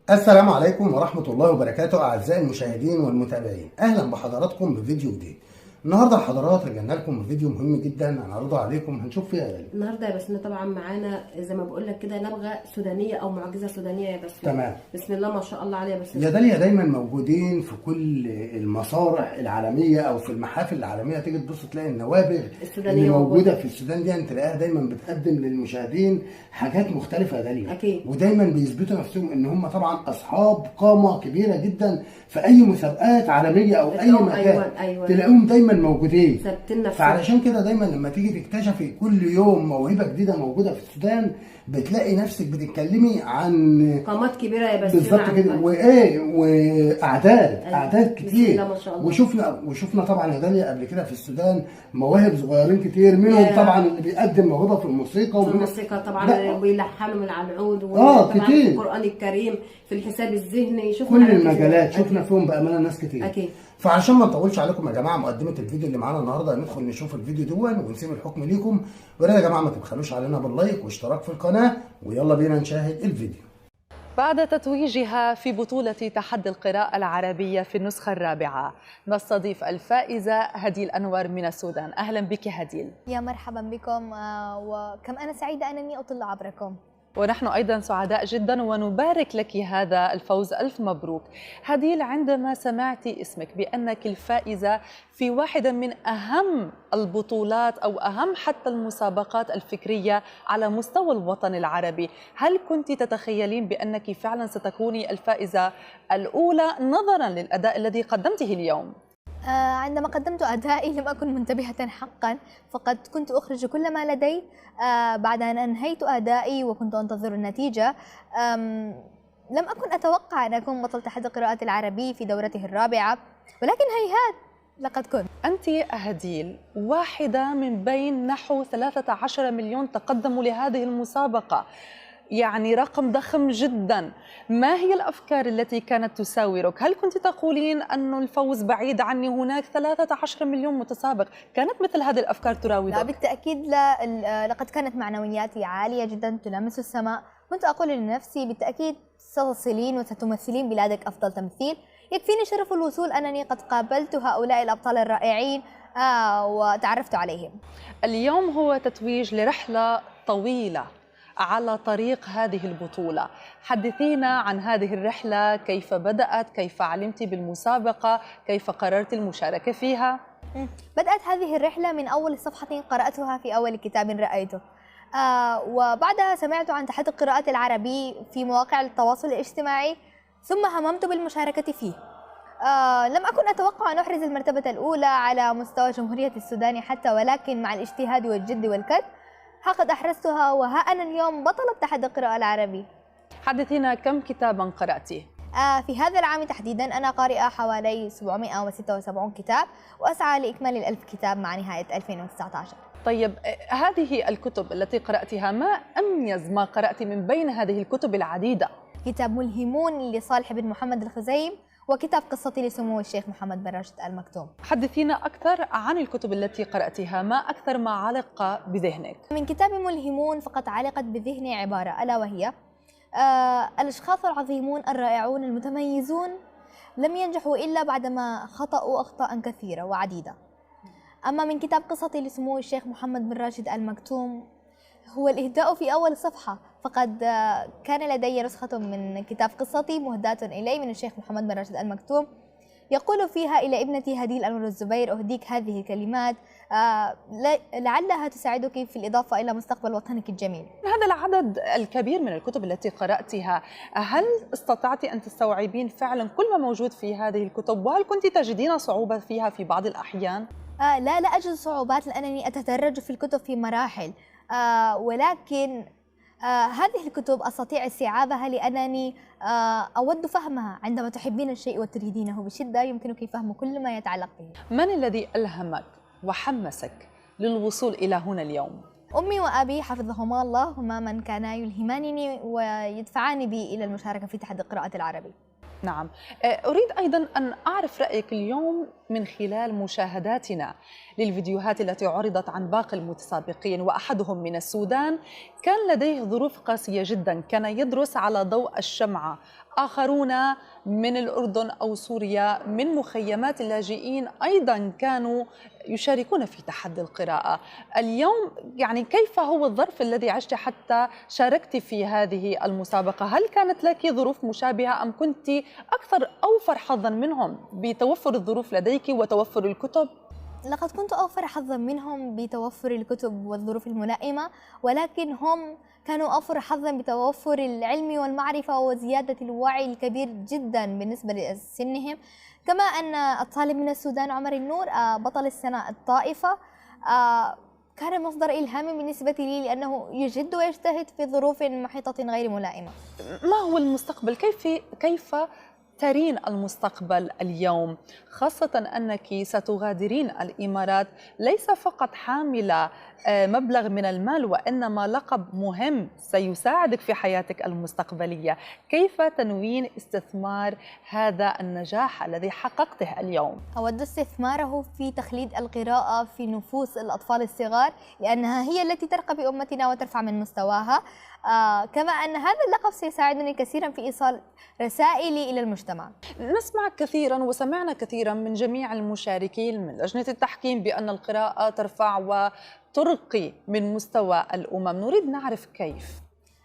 السلام عليكم ورحمة الله وبركاته أعزائي المشاهدين والمتابعين، أهلا بحضراتكم بفيديو جديد. النهارده حضرات رجعنا لكم بفيديو مهم جدا هنعرضه عليكم، هنشوف فيها غالي. النهارده يا بسمة طبعا معانا زي ما بقول لك كده نبغه سودانيه او معجزه سودانيه يا بسمة. تمام. بسم الله ما شاء الله عليها. بسمة يا داليا دايما موجودين في كل المسارح العالمية أو في المحافل العالمية، تيجي تبص تلاقي النوابغ السودانية اللي موجودة موجودة. في السودان دي تلاقيها دايما بتقدم للمشاهدين حاجات مختلفة يا داليا. أكيد. ودايما بيثبتوا نفسهم إن هم طبعا أصحاب قامة كبيرة جدا في أي مسابقات عالمية أو أي مكان. أيوة. تلاقيهم دايما موجودين. ثابتين نفسهم. فعلشان كده دايما لما تيجي تكتشفي كل يوم موهبة جديدة موجودة في السودان بتلاقي نفسك بتتكلمي عن قامات كبيره يا بسمة. بالظبط كده، وايه واعداد أيوة. اعداد كتير. بسم الله ما شاء الله. وشفنا طبعا يا داليا قبل كده في السودان مواهب صغيرين كتير منهم طبعا اللي بيقدم موهبه في الموسيقى في الموسيقى طبعا بيلحنوا من على العود كتير في القران الكريم، في الحساب الذهني، شفنا كل المجالات شفنا فيهم بامانه ناس كتير. اكيد. فعشان ما نطولش عليكم يا جماعه مقدمه الفيديو اللي معانا النهارده، ندخل نشوف الفيديو دون ونسيب الحكم ليكم. ويا جماعه ما تبخلوش علينا باللايك واشتراك في القناه، ويلا بينا نشاهد الفيديو. بعد تتويجها في بطولة تحدي القراءة العربية في النسخة الرابعة، نستضيف الفائزة هديل أنور من السودان. أهلا بك هديل. يا مرحبا بكم، وكم أنا سعيدة أنني أطل عبركم. ونحن أيضا سعداء جدا ونبارك لك هذا الفوز، ألف مبروك. هديل، عندما سمعت اسمك بأنك الفائزة في واحدة من أهم البطولات أو أهم حتى المسابقات الفكرية على مستوى الوطن العربي، هل كنت تتخيلين بأنك فعلا ستكوني الفائزة الأولى نظرا للأداء الذي قدمته اليوم؟ عندما قدمت أدائي لم أكن منتبهة حقا، فقد كنت أخرج كل ما لدي بعد أن أنهيت أدائي وكنت أنتظر النتيجة. لم أكن أتوقع أن أكون بطل تحدي القراءة العربي في دورته الرابعة، ولكن هيهات لقد كنت. أنت هديل واحدة من بين نحو 13 مليون تقدموا لهذه المسابقة، يعني رقم ضخم جدا. ما هي الأفكار التي كانت تساورك؟ هل كنت تقولين أن الفوز بعيد عني، هناك 13 مليون متسابق؟ كانت مثل هذه الأفكار تراودك؟ لا بالتأكيد لا، لقد كانت معنوياتي عالية جدا تلامس السماء. كنت أقول لنفسي بالتأكيد ستصلين وستمثلين بلادك أفضل تمثيل. يكفيني شرف الوصول أنني قد قابلت هؤلاء الأبطال الرائعين وتعرفت عليهم. اليوم هو تتويج لرحلة طويلة على طريق هذه البطولة. حدثينا عن هذه الرحلة، كيف بدأت، كيف علمت بالمسابقة، كيف قررت المشاركة فيها؟ بدأت هذه الرحلة من أول صفحة قرأتها في أول كتاب رأيته، وبعدها سمعت عن تحدي القراءة العربي في مواقع التواصل الاجتماعي، ثم هممت بالمشاركة فيه. لم أكن أتوقع أن أحرز المرتبة الأولى على مستوى جمهورية السودان حتى، ولكن مع الاجتهاد والجد والكد قد أحرزتها، وها أنا اليوم بطلة تحدي القراءة العربي. حدثينا كم كتابا قرأتيه؟ في هذا العام تحديدا أنا قارئة حوالي 776 كتاب، وأسعى لإكمال ال1000 كتاب مع نهاية 2019. طيب، هذه الكتب التي قرأتها، ما أميز ما قرأت من بين هذه الكتب العديدة؟ كتاب ملهمون لصالح بن محمد الخزيم، وكتاب قصتي لسمو الشيخ محمد بن راشد آل مكتوم. حدثينا أكثر عن الكتب التي قرأتها، ما أكثر ما علق بذهنك؟ من كتاب ملهمون فقط علقت بذهني عبارة ألا وهي: الأشخاص العظيمون الرائعون المتميزون لم ينجحوا إلا بعدما خطأوا أخطاء كثيرة وعديدة. أما من كتاب قصتي لسمو الشيخ محمد بن راشد آل مكتوم هو الإهداء في أول صفحة، فقد كان لدي نسخة من كتاب قصتي مهداة إلي من الشيخ محمد بن راشد آل مكتوم، يقول فيها إلى ابنتي هديل أنور الزبير: أهديك هذه الكلمات لعلها تساعدك في الإضافة إلى مستقبل وطنك الجميل. هذا العدد الكبير من الكتب التي قرأتها، هل استطعت أن تستوعبين فعلا كل ما موجود في هذه الكتب، وهل كنت تجدين صعوبة فيها في بعض الأحيان؟ لا أجد صعوبات لأنني أتدرج في الكتب في مراحل، ولكن هذه الكتب أستطيع استيعابها لأنني أود فهمها. عندما تحبين الشيء وتريدينه بشدة يمكنك فهم كل ما يتعلق به. من الذي ألهمك وحمسك للوصول إلى هنا اليوم؟ أمي وأبي حفظهما الله، هما من كانا يلهمانني ويدفعان بي إلى المشاركة في تحدي القراءة العربي. نعم، أريد أيضا أن أعرف رأيك اليوم من خلال مشاهداتنا للفيديوهات التي عرضت عن باقي المتسابقين، وأحدهم من السودان كان لديه ظروف قاسية جدا، كان يدرس على ضوء الشمعة آخرون من الأردن أو سوريا من مخيمات اللاجئين أيضا كانوا يشاركون في تحدي القراءة. اليوم يعني كيف هو الظرف الذي عشت حتى شاركت في هذه المسابقة؟ هل كانت لك ظروف مشابهة أم كنت أكثر أوفر حظا منهم بتوفر الظروف لديك وتوفر الكتب؟ لقد كنت أوفر حظا منهم بتوفر الكتب والظروف الملائمة، ولكن هم كانوا أوفر حظا بتوفر العلم والمعرفة وزيادة الوعي الكبير جدا بالنسبة لسنهم. كما أن الطالب من السودان عمر النور بطل السنة الطائفة كان مصدر إلهام بالنسبة لي، لأنه يجد ويجتهد في ظروف محيطة غير ملائمة. ما هو المستقبل؟ كيف ترين المستقبل اليوم، خاصة أنك ستغادرين الإمارات ليس فقط حاملة مبلغ من المال وإنما لقب مهم سيساعدك في حياتك المستقبلية؟ كيف تنوين استثمار هذا النجاح الذي حققته اليوم؟ أود استثماره في تخليد القراءة في نفوس الأطفال الصغار، لأنها هي التي ترقى بأمتنا وترفع من مستواها. كما أن هذا اللقب سيساعدني كثيرا في إيصال رسائلي إلى المجتمع. نسمع كثيرا وسمعنا كثيرا من جميع المشاركين من لجنة التحكيم بأن القراءة ترفع وترقي من مستوى الأمم. نريد نعرف كيف.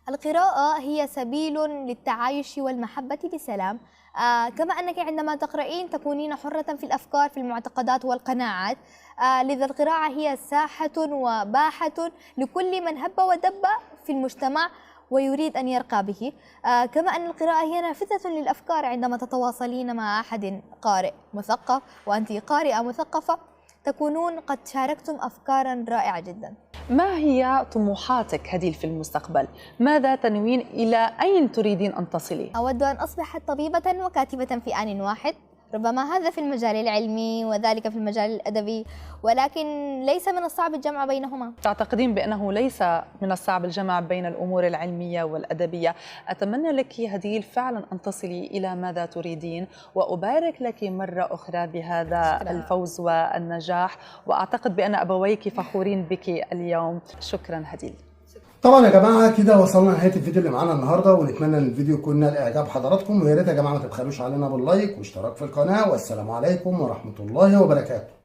القراءة هي سبيل للتعايش والمحبة بسلام. كما أنك عندما تقرأين تكونين حرة في الأفكار، في المعتقدات والقناعات. لذا القراءة هي ساحة وباحة لكل من هب ودب في المجتمع ويريد أن يرقى به. كما أن القراءة هي نافذة للأفكار. عندما تتواصلين مع أحد قارئ مثقف وأنت قارئة مثقفة تكونون قد شاركتم أفكارا رائعة جدا. ما هي طموحاتك هديل في المستقبل؟ ماذا تنوين؟ إلى أين تريدين أن تصلي؟ أود أن أصبح طبيبة وكاتبة في آن واحد، ربما هذا في المجال العلمي وذلك في المجال الأدبي، ولكن ليس من الصعب الجمع بينهما. تعتقدين بأنه ليس من الصعب الجمع بين الأمور العلمية والأدبية؟ أتمنى لك هديل فعلا أن تصلي إلى ماذا تريدين، وأبارك لك مرة أخرى بهذا الفوز والنجاح، وأعتقد بأن أبويك فخورين بك اليوم. شكرا هديل. طبعا يا جماعه كده وصلنا لنهايه الفيديو اللي معانا النهارده، ونتمنى ان الفيديو يكون نال اعجاب حضراتكم، ويا ريت يا جماعه ما تبخلوش علينا باللايك واشتراك في القناه، والسلام عليكم ورحمه الله وبركاته.